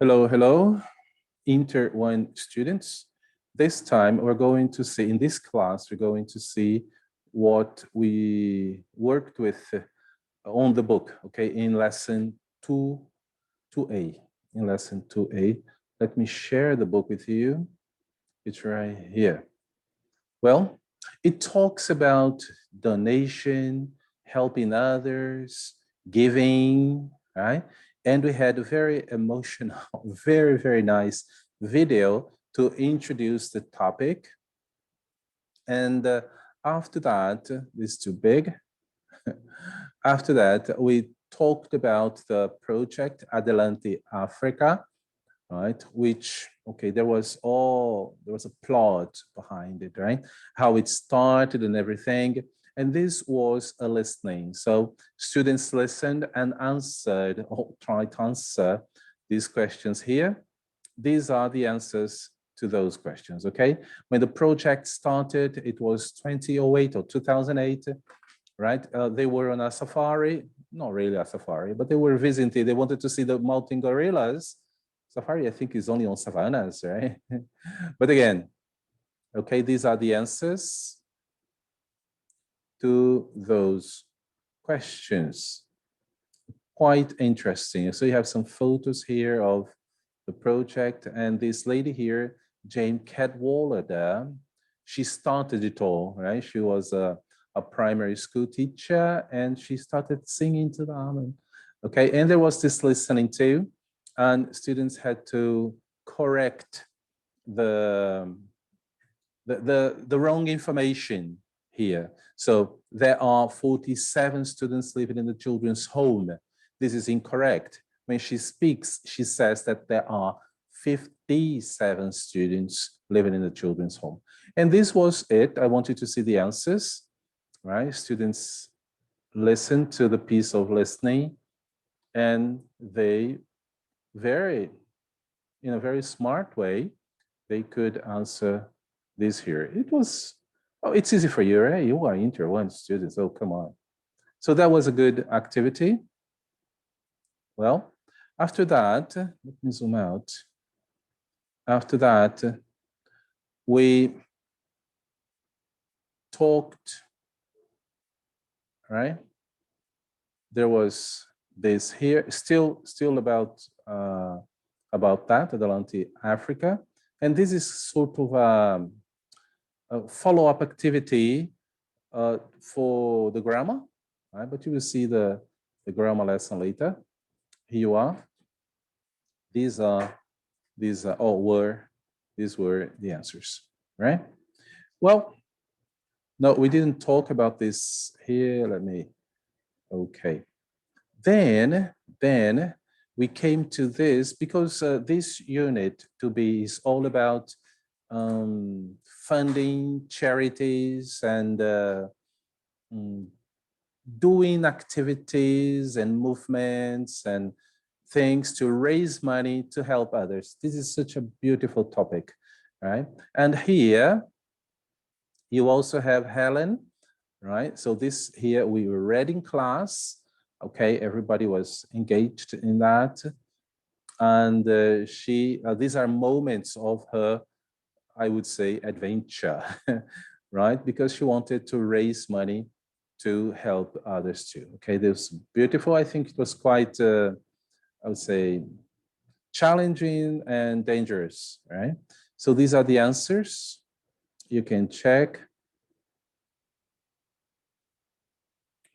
Hello, hello, Inter 1 students. This time we're going to see, in this class, we're going to see what we worked with on the book, okay, in lesson 2A. In lesson 2A, let me share the book with you. It's right here. Well, it talks about donation, helping others, giving, right? And we had a very emotional, very nice video to introduce the topic. And after that, this is too big. After that, we talked about the project Adelante Africa, right? Which, okay, there was a plot behind it, right? How it started and everything. And this was a listening. So students listened and answered, or tried to answer these questions here. These are the answers to those questions, okay? When the project started, it was 2008 or 2008, right? They were on a safari, not really a safari, but they were visiting, they wanted to see the mountain gorillas. Safari, I think, is only on savannas, right? But again, okay, these are the answers to those questions. Quite interesting. So you have some photos here of the project, and this lady here, Jane Cadwallader, she started it all, right? She was a primary school teacher, and she started singing to them. Okay, and there was this listening too, and students had to correct the wrong information here. So there are 47 students living in the children's home. This is incorrect. When she speaks, she says that there are 57 students living in the children's home. And this was it. I want you to see the answers, right? Students listen to the piece of listening, and they in a very smart way, they could answer this here. It was, oh, it's easy for you, right? You are Inter 1 students, oh, come on. So that was a good activity. Well, after that, let me zoom out. After that, we talked, right? There was this here, still about that, Adelante Africa. And this is sort of a follow-up activity for the grammar, right? But you will see the grammar lesson later. Here you are. These were the answers, right? Well, no, we didn't talk about this here. Okay. Then we came to this because this unit 2B is all about funding charities and doing activities and movements and things to raise money to help others. This is such a beautiful topic, right? And here you also have Helen, right? So this here we were read in class. Okay, everybody was engaged in that. And these are moments of her, I would say, adventure, right? Because she wanted to raise money to help others too. Okay, this was beautiful. I think it was quite, I would say, challenging and dangerous, right? So these are the answers. You can check,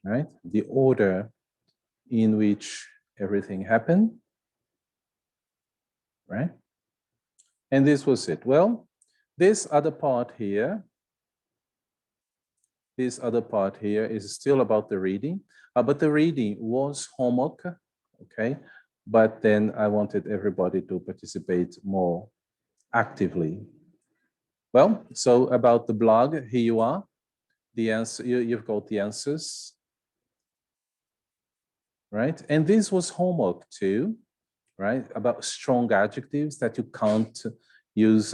right? The order in which everything happened, right? And this was it. Well, this other part here is still about the reading, but the reading was homework, okay? But then I wanted everybody to participate more actively. Well, so about the blog, here you are. The answer, you've got the answers, right? And this was homework too, right? About strong adjectives that you can't use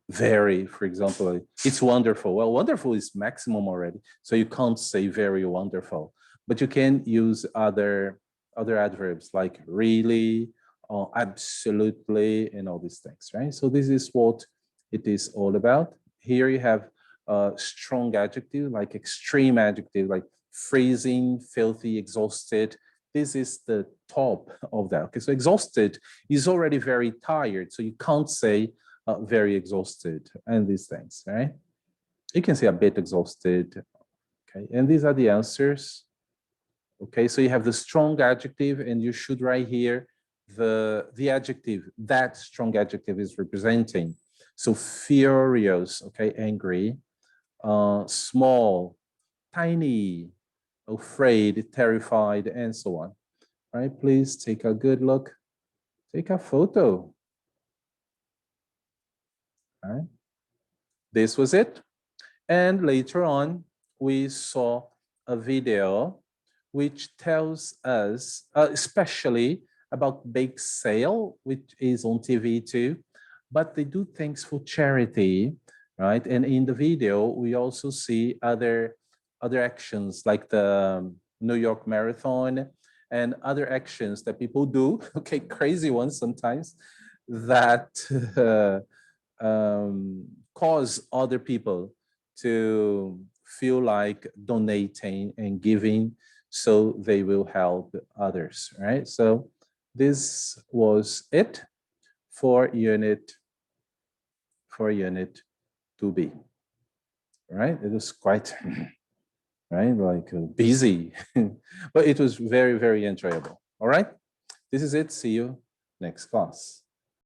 very, for example. It's wonderful. Well, wonderful is maximum already, so you can't say very wonderful, but you can use other adverbs like really, absolutely, and all these things, right? So this is what it is all about. Here you have strong adjective, like extreme adjective, like freezing, filthy, exhausted. This is the top of that. Okay, so exhausted is already very tired, so you can't say very exhausted and these things, right? You can say a bit exhausted. Okay, and these are the answers. Okay, so you have the strong adjective, and you should write here the adjective that strong adjective is representing. So furious, okay, angry, small, tiny, afraid, terrified, and so on. All right, please take a good look. Take a photo. All right, this was it. And later on, we saw a video which tells us, especially about Bake Sale, which is on TV too, but they do things for charity, right? And in the video, we also see other actions like the New York Marathon and other actions that people do, okay, crazy ones sometimes, that cause other people to feel like donating and giving so they will help others, right? So this was it for unit 2B, right? It was quite, right, like busy, but it was very, very enjoyable. All right, this is it. See you next class.